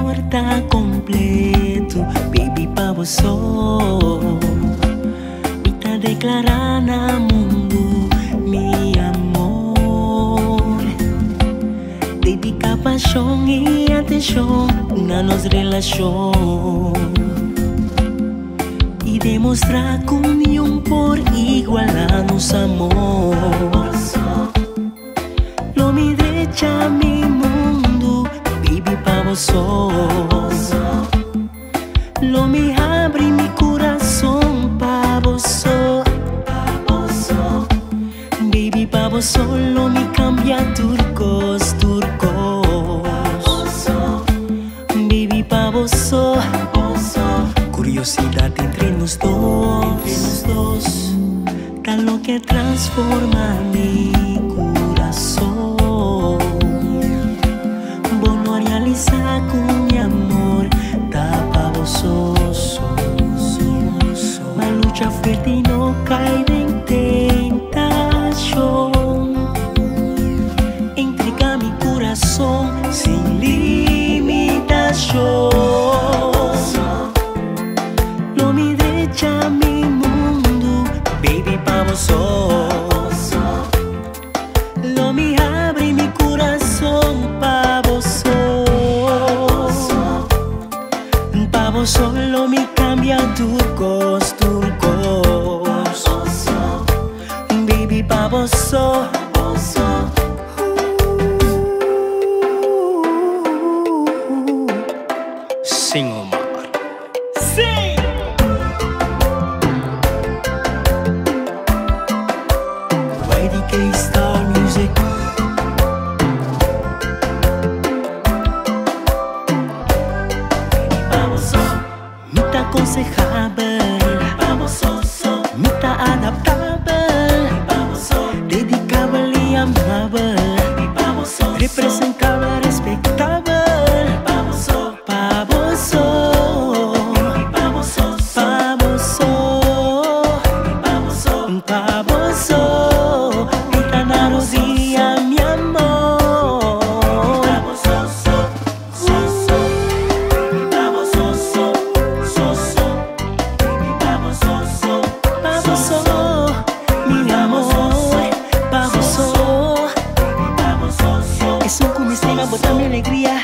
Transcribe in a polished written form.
amor tá completo, baby, pa você. Me tá declarando a mundo, mi amor. Dedica paixão e atenção na nossa relação e demonstrar comunhão por igual a nosso amor. Lo mi derecha, mi mundo, baby, pa você. Lo me abre mi coração pa você. Baby, pa você, lo me cambia turcos, turcos. Baby, pa você, curiosidade entre nós dois, tá lo que transforma mi coração. Vou realizar com mi amor, tá pa você. Ma lucha fuerte y no cae en tentación. Entrega mi corazón sin limitación. Lo mi derecha, mi mundo, baby, pa você. Lo mi abre mi corazón pa você. Pa você, lo mi cambia turcos, turcos. Baby, pa você. Sim, Omar. Sim! YDK Star Music. Me tá aconselhável, me tá adaptável, dedicável e amável, representável, respeitável, pa você, pa você, pa você, tá na rosinha, mi amor. Eso con mi estrella bota mi alegría.